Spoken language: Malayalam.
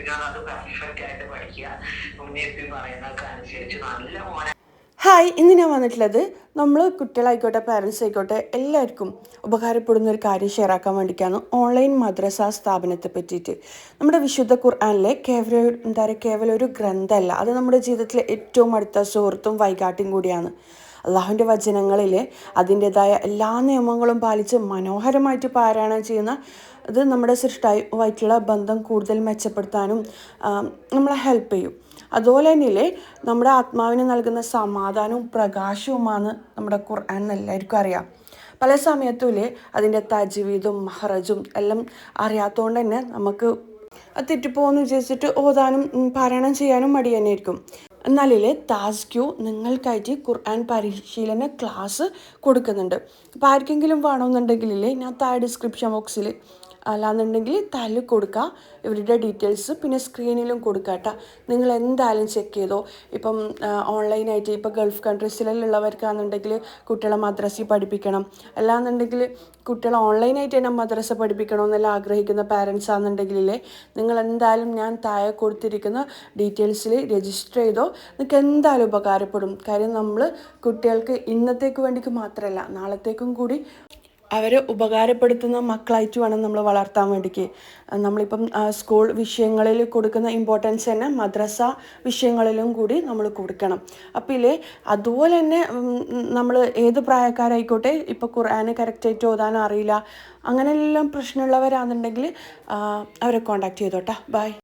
പഠിപ്പിക്കണം, അത് പെർഫെക്റ്റ് ആയിട്ട് പഠിക്കുക. ഉണ്ണിയപ്പി പറയുന്നതൊക്കെ അനുസരിച്ച് നല്ല മോനെ. ഹായ്, ഇന്ന് ഞാൻ വന്നിട്ടുള്ളത് നമ്മൾ കുട്ടികളായിക്കോട്ടെ പാരൻസ് ആയിക്കോട്ടെ എല്ലാവർക്കും ഉപകാരപ്പെടുന്ന ഒരു കാര്യം ഷെയർ ആക്കാൻ വേണ്ടിയിട്ടാണ്. ഓൺലൈൻ മദ്രസ സ്ഥാപനത്തെ പറ്റിയിട്ട്. നമ്മുടെ വിശുദ്ധ ഖുർആനിലെ കേവലം ഒരു ഗ്രന്ഥമല്ല, അത് നമ്മുടെ ജീവിതത്തിലെ ഏറ്റവും അടുത്ത സുഹൃത്തും വഴികാട്ടിയും കൂടിയാണ്. അള്ളാഹുവിൻ്റെ വചനങ്ങളിൽ അതിൻ്റെതായ എല്ലാ നിയമങ്ങളും പാലിച്ച് മനോഹരമായിട്ട് പാരായണം ചെയ്യുന്ന ഇത് നമ്മുടെ സൃഷ്ടാവുമായിട്ടുള്ള ബന്ധം കൂടുതൽ മെച്ചപ്പെടുത്താനും നമ്മളെ ഹെൽപ്പ് ചെയ്യും. അതുപോലെ തന്നെ നമ്മുടെ ആത്മാവിന് നൽകുന്ന സമാധാനവും പ്രകാശവുമാണ് നമ്മുടെ ഖുർആൻ എന്ന് എല്ലാവർക്കും അറിയാം. പല സമയത്തും അതിൻ്റെ തജ്വീദും മഹ്റജും എല്ലാം അറിയാത്തതുകൊണ്ട് തന്നെ നമുക്ക് അത് തെറ്റിപ്പോകുമെന്ന് വിചാരിച്ചിട്ട് ഓതാനും പാരായണം ചെയ്യാനും മടി തന്നെയായിരിക്കും. എന്നാലില്ലേ താസ്ക്യൂ നിങ്ങൾക്കായിട്ട് ഖുർആൻ പരിശീലന ക്ലാസ് കൊടുക്കുന്നുണ്ട്. അപ്പോൾ ആർക്കെങ്കിലും വേണമെന്നുണ്ടെങ്കിലേ ഞാൻ താഴെ ഡിസ്ക്രിപ്ഷൻ ബോക്സിൽ അല്ലാന്നുണ്ടെങ്കിൽ താഴെ കൊടുക്കുക ഇവരുടെ ഡീറ്റെയിൽസ്, പിന്നെ സ്ക്രീനിലും കൊടുക്കുക കേട്ടോ. നിങ്ങൾ എന്തായാലും ചെക്ക് ചെയ്തോ. ഇപ്പം ഓൺലൈനായിട്ട് ഇപ്പോൾ ഗൾഫ് കൺട്രീസിലുള്ളവർക്കാണെന്നുണ്ടെങ്കിൽ കുട്ടികളെ മദ്രസയിൽ പഠിപ്പിക്കണം, അല്ലാന്നുണ്ടെങ്കിൽ കുട്ടികളെ ഓൺലൈനായിട്ട് തന്നെ മദ്രസ പഠിപ്പിക്കണമെന്നെല്ലാം ആഗ്രഹിക്കുന്ന പാരൻസ് ആണെന്നുണ്ടെങ്കിലേ നിങ്ങൾ എന്തായാലും ഞാൻ താഴെ കൊടുത്തിരിക്കുന്ന ഡീറ്റെയിൽസിൽ രജിസ്റ്റർ ചെയ്തോ. നിങ്ങൾക്ക് എന്തായാലും ഉപകാരപ്പെടും. കാര്യം നമ്മൾ കുട്ടികൾക്ക് ഇന്നത്തേക്ക് വേണ്ടിക്ക് മാത്രമല്ല നാളത്തേക്കും കൂടി അവരെ ഉപകാരപ്പെടുത്തുന്ന മക്കളായിട്ട് വേണം നമ്മൾ വളർത്താൻ വേണ്ടിക്ക്. നമ്മളിപ്പം സ്കൂൾ വിഷയങ്ങളിൽ കൊടുക്കുന്ന ഇമ്പോർട്ടൻസ് തന്നെ മദ്രസ വിഷയങ്ങളിലും കൂടി നമ്മൾ കൊടുക്കണം. അപ്പോൾ അതുപോലെ തന്നെ നമ്മൾ ഏത് പ്രായക്കാരായിക്കോട്ടെ, ഇപ്പോൾ ഖുർആന് കറക്റ്റായിട്ട് ഓതാനും അറിയില്ല അങ്ങനെയെല്ലാം പ്രശ്നമുള്ളവരാണെന്നുണ്ടെങ്കിൽ അവരെ കോൺടാക്ട് ചെയ്തോട്ടെ. ബൈ.